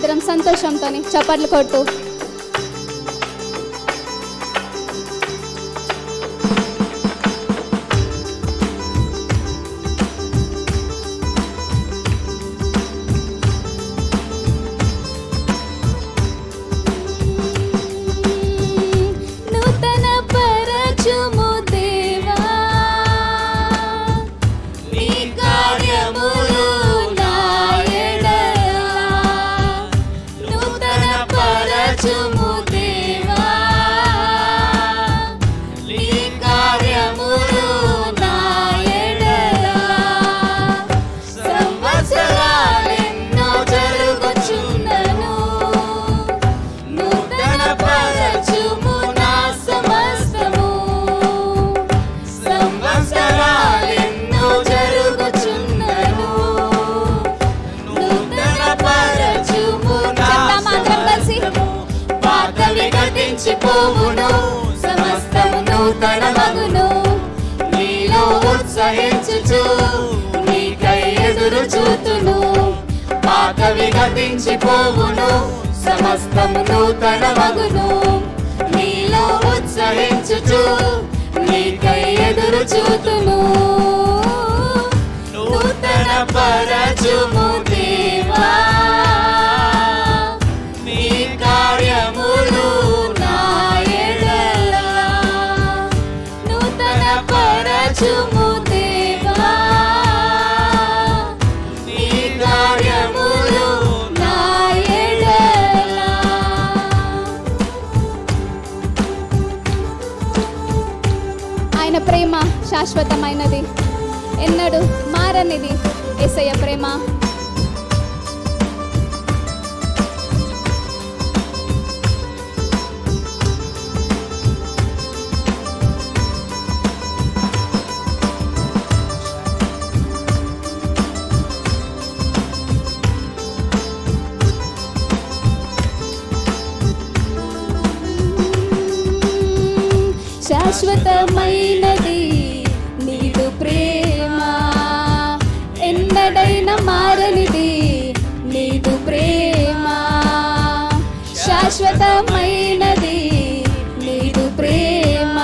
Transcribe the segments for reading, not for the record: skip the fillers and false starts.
అందరం సంతోషంతో చప్పట్లు కొట్టు. సమస్తము నూతన మగును, నీలో ఉత్సహించుచు నీకై ఎదురు చూతును. పాతవి గతించిపోవును, సమస్తము నూతన మగును, నీలో ఉత్సహించుచు నీకై ఎదురు చూతును. నూతన పరచుము దేవా నీ కార్యములు, పరచుము దేవా నీ కార్యములు నా ఎడల. ఆయన ప్రేమ శాశ్వతమైనది, ఎన్నడూ మారనిది యేసయ్య ప్రేమ. శాశ్వతమైనది నీదు ప్రేమ, ఎన్నడైనా మారనిది నీదు ప్రేమ. శాశ్వతమైనది నీదు ప్రేమ,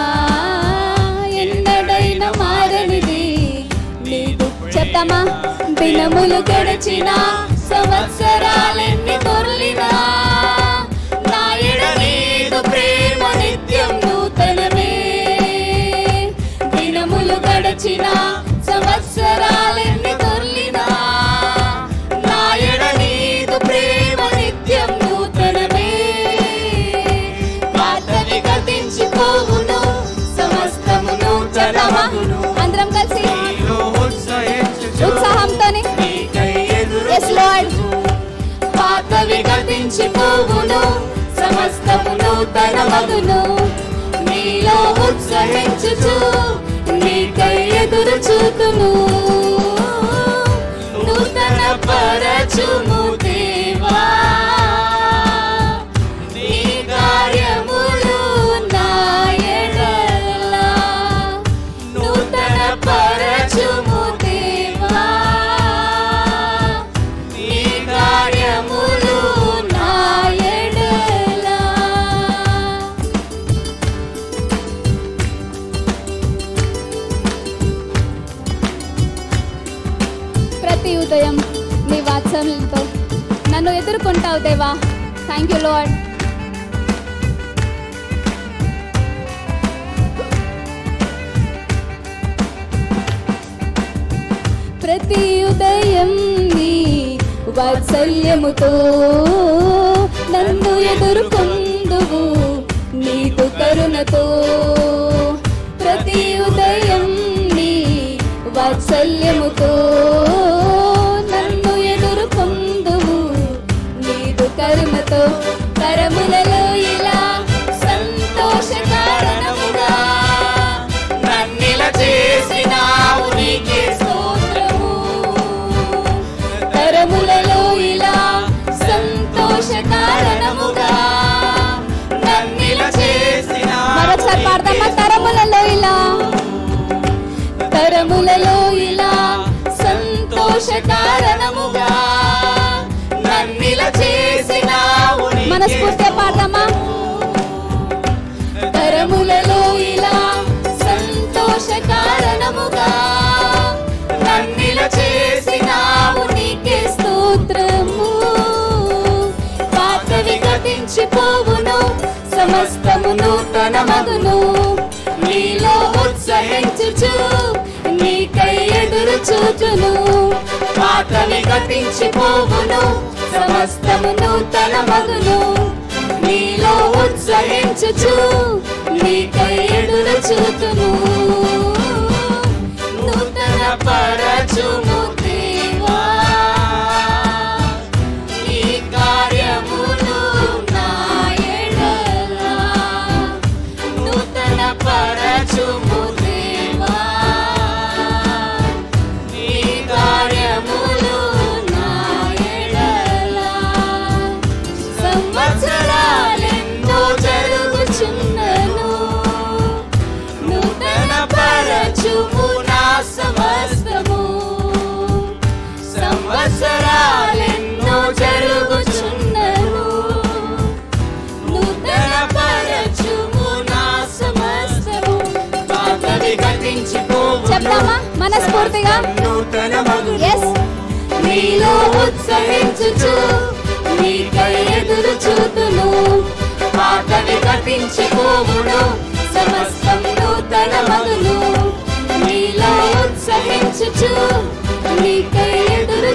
ఎన్నడైనా మారనిది నీదు. చెప్తామా? దినములు గడిచిన సంవత్సరాలెన్ని దొర్లినా నా ఎడ నీదు ప్రేమ నిత్యం నూతనమే. దినములు గడిచిన సంవత్సరాలెన్ని దొర్లినా నా ఎడ నీదు ప్రేమ నిత్యం నూతనమే. పాతవి గతించిపోవును, సమస్తము నూతన మగును. అందరం కలిసి ఉత్సాహంతోనే yes Lord. పాతవి గతించిపోవును, సమస్తము నూతన మగును, నీలో ఉత్సహించుచు నీకై ఎదురు చూతును. నూతన పరచుము దేవా నీ కార్యములు నా ఎడల. నూతన పరచుము దేవా నీ కార్యములు నా ఎడల. ప్రతి ఉదయం నీ వాత్సల్యంతో నన్ను ఎదుర్కొంటావు దేవా. Thank you lord. ప్రతి ఉదయం నీ వాత్సల్యముతో నన్ను ఎదుర్కొందువు నీకు కరుణతో. ప్రతి ఉదయం నీ వాత్సల్యముతో నన్ను ఎదుర్కొందువు నీకు కరుణతో. కరములలో ఇలా సంతోష కారణముగా నన్నిలా చేసినావు నీకే స్తోత్రము. కరములలో ఇలా సంతోష కారణముగా నన్నిలా చేసినావు. మరొకసారి పాడదామా? కరములలో ఇలా, కరములలో ఇలా సంతోష కారణముగా నన్నిలా చేసి కారణముగా నన్నిలా చేసినావు, నీకే స్తోత్రము. పాతవి గతించిపోవును, సమస్తము నూతన మగును. నీలో ఉత్సహించుచు నీకై ఎదురు చూచును. పాతవి గతించిపోవును, సమస్తము నూతన మగును. నీలో ఉత్సహించుచు నీకై ఎదురు చూచును. నూతన పరచుము దేవా నీ కార్యములు నా ఎడల. నూతన పరచుము దేవా నీ కార్యములు నా ఎడల. సంవత్సరాలెన్నో జరుగుచున్నను, నూతన పరచుము నా సమస్తము. సంవత్సరాలెన్నో జరుగుచున్నను, నూతన పరచుము నా సమస్తము. పాతవి గతించిపోవును, చెప్తామా మనస్ఫూర్తిగా? నూతన మగును. yes. నీలో ఉత్సహించుచు నీకై ఎదురు చూతును. పాతవి గతించిపోవును, సమస్తం నూతన మగును. నీలో ఉత్సహించుచు నీకై ఎదురు